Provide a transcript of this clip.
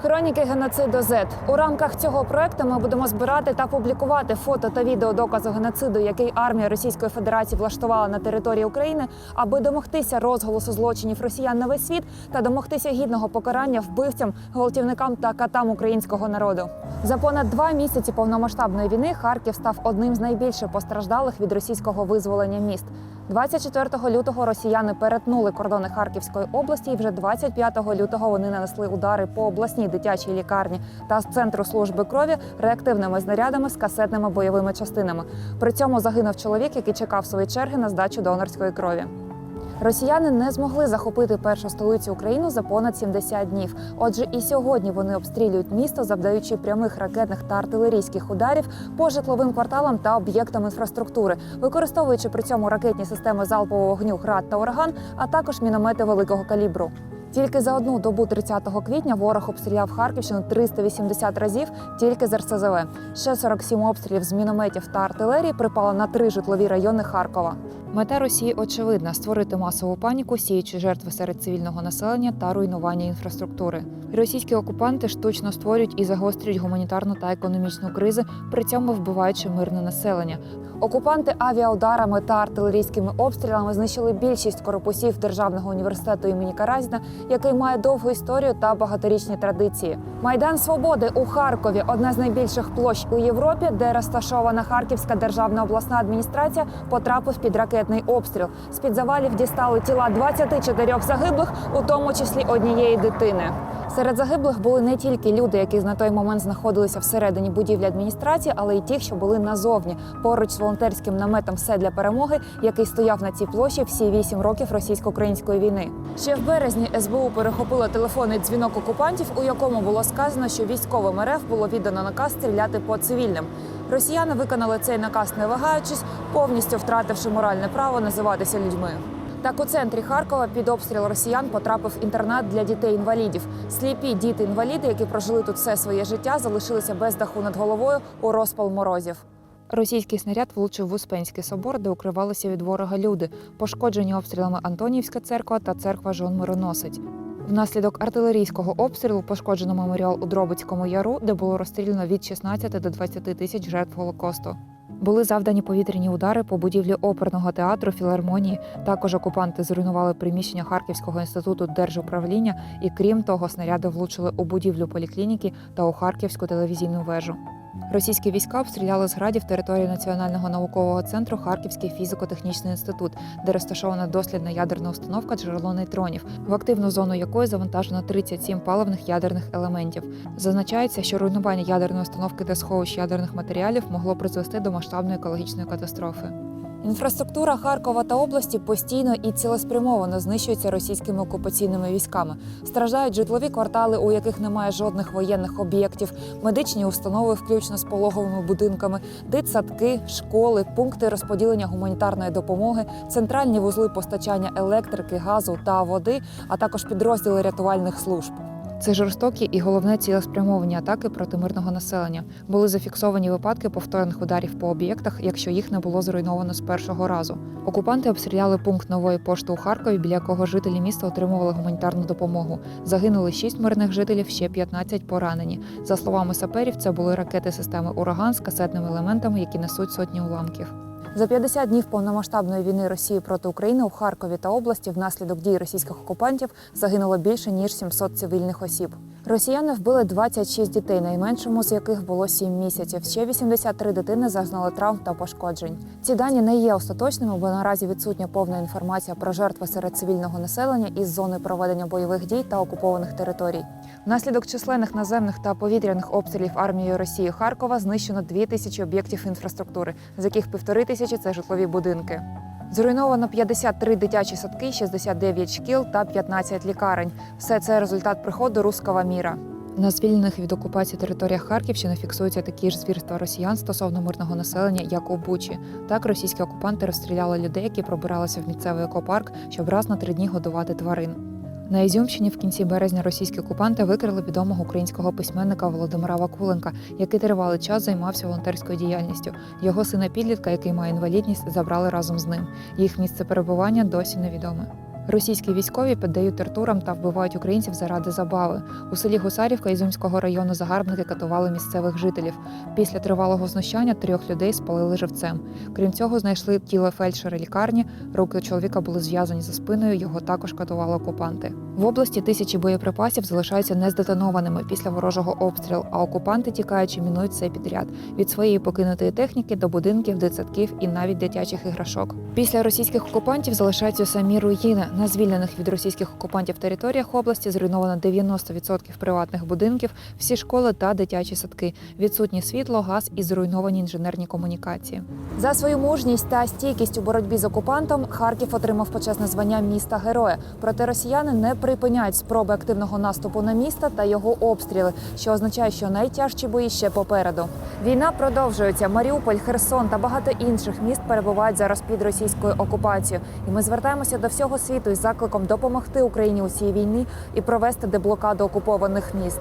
Хроніки геноциду Z. У рамках цього проекту ми будемо збирати та публікувати фото та відео доказу геноциду, який армія Російської Федерації влаштувала на території України, аби домогтися розголосу злочинів росіян на весь світ та домогтися гідного покарання вбивцям, гвалтівникам та катам українського народу. За понад 2 місяці повномасштабної війни Харків став одним з найбільше постраждалих від російського визволення міст. 24 лютого росіяни перетнули кордони Харківської області, і вже 25 лютого вони нанесли удари по обласній дитячій лікарні та центру служби крові реактивними знарядами з касетними бойовими частинами. При цьому загинув чоловік, який чекав своєї черги на здачу донорської крові. Росіяни не змогли захопити першу столицю України за понад 70 днів. Отже, і сьогодні вони обстрілюють місто, завдаючи прямих ракетних та артилерійських ударів по житловим кварталам та об'єктам інфраструктури, використовуючи при цьому ракетні системи залпового вогню «Град» та «Ураган», а також міномети великого калібру. Тільки за одну добу 30 квітня ворог обстріляв Харківщину 380 разів тільки з РСЗВ. Ще 47 обстрілів з мінометів та артилерії припало на 3 житлові райони Харкова. Мета Росії очевидна – створити масову паніку, сіючи жертви серед цивільного населення та руйнування інфраструктури. Російські окупанти штучно створюють і загострюють гуманітарну та економічну кризи, при цьому вбиваючи мирне населення. Окупанти авіаударами та артилерійськими обстрілами знищили більшість корпусів Державного університету імені Каразіна, який має довгу історію та багаторічні традиції. Майдан Свободи у Харкові – одна з найбільших площ у Європі, де розташована Харківська державна обласна адміністрація, потрапив під ракетний обстріл. З-під завалів дістали тіла 24 загиблих, у тому числі однієї дитини. Серед загиблих були не тільки люди, які на той момент знаходилися всередині будівлі адміністрації, але й ті, що були назовні, поруч з волонтерським наметом «Все для перемоги», який стояв на цій площі всі 8 років російсько-української війни. Ще в березні СБУ перехопило телефонний дзвінок окупантів, у якому було сказано, що військовим РФ було віддано наказ стріляти по цивільним. Росіяни виконали цей наказ не вагаючись, повністю втративши моральне право називатися людьми. Так, у центрі Харкова під обстріл росіян потрапив інтернат для дітей-інвалідів. Сліпі діти-інваліди, які прожили тут все своє життя, залишилися без даху над головою у розпал морозів. Російський снаряд влучив в Успенський собор, де укривалися від ворога люди. Пошкоджені обстрілами Антонівська церква та церква Жон-Мироносець. Внаслідок артилерійського обстрілу пошкоджено меморіал у Дробицькому яру, де було розстріляно від 16 до 20 тисяч жертв Голокосту. Були завдані повітряні удари по будівлі оперного театру, філармонії. Також окупанти зруйнували приміщення Харківського інституту держуправління і, крім того, снаряди влучили у будівлю поліклініки та у Харківську телевізійну вежу. Російські війська обстріляли з градів територію Національного наукового центру Харківський фізико-технічний інститут, де розташована дослідна ядерна установка «Джерело нейтронів», в активну зону якої завантажено 37 паливних ядерних елементів. Зазначається, що руйнування ядерної установки та сховищ ядерних матеріалів могло призвести до масштабної екологічної катастрофи. Інфраструктура Харкова та області постійно і цілеспрямовано знищується російськими окупаційними військами. Страждають житлові квартали, у яких немає жодних воєнних об'єктів, медичні установи, включно з пологовими будинками, дитсадки, школи, пункти розподілення гуманітарної допомоги, центральні вузли постачання електрики, газу та води, а також підрозділи рятувальних служб. Це жорстокі і, головне, цілеспрямовані атаки проти мирного населення. Були зафіксовані випадки повторних ударів по об'єктах, якщо їх не було зруйновано з першого разу. Окупанти обстріляли пункт нової пошти у Харкові, біля якого жителі міста отримували гуманітарну допомогу. Загинули 6 мирних жителів, ще 15 поранені. За словами саперів, це були ракети системи «Ураган» з касетними елементами, які несуть сотні уламків. За 50 днів повномасштабної війни Росії проти України у Харкові та області внаслідок дій російських окупантів загинуло більше, ніж 700 цивільних осіб. Росіяни вбили 26 дітей, найменшому з яких було 7 місяців. Ще 83 дитини зазнали травм та пошкоджень. Ці дані не є остаточними, бо наразі відсутня повна інформація про жертви серед цивільного населення із зони проведення бойових дій та окупованих територій. Внаслідок численних наземних та повітряних обстрілів армією Росії Харкова знищено 2000 об'єктів інфраструктури, з яких 1500 – це житлові будинки. Зруйновано 53 дитячі садки, 69 шкіл та 15 лікарень. Все це результат приходу руського міра. На звільнених від окупації територіях Харківщини фіксуються такі ж звірства росіян стосовно мирного населення, як у Бучі. Так, російські окупанти розстріляли людей, які пробиралися в місцевий екопарк, щоб раз на 3 дні годувати тварин. На Ізюмщині в кінці березня російські окупанти викрили відомого українського письменника Володимира Вакуленка, який тривалий час займався волонтерською діяльністю. Його сина-підлітка, який має інвалідність, забрали разом з ним. Їх місце перебування досі невідоме. Російські військові піддають тортурам та вбивають українців заради забави. У селі Гусарівка Ізюмського району загарбники катували місцевих жителів. Після тривалого знущання 3 людей спалили живцем. Крім цього, знайшли тіло фельдшера лікарні. Руки чоловіка були зв'язані за спиною, його також катували окупанти. В області тисячі боєприпасів залишаються нездетонованими після ворожого обстрілу, а окупанти, тікаючи, мінують все підряд – від своєї покинутої техніки до будинків, дитсадків і навіть дитячих іграшок. Після російських окупантів залишаються самі руїни. На звільнених від російських окупантів територіях області зруйновано 90% приватних будинків, всі школи та дитячі садки, відсутнє світло, газ і зруйновані інженерні комунікації. За свою мужність та стійкість у боротьбі з окупантом Харків отримав почесне звання міста-героя. Проте росіяни не припиняють спроби активного наступу на місто та його обстріли, що означає, що найтяжчі бої ще попереду. Війна продовжується. Маріуполь, Херсон та багато інших міст перебувають зараз під російською окупацією. І ми звертаємося до всього світу із закликом допомогти Україні у цій війні і провести деблокаду окупованих міст.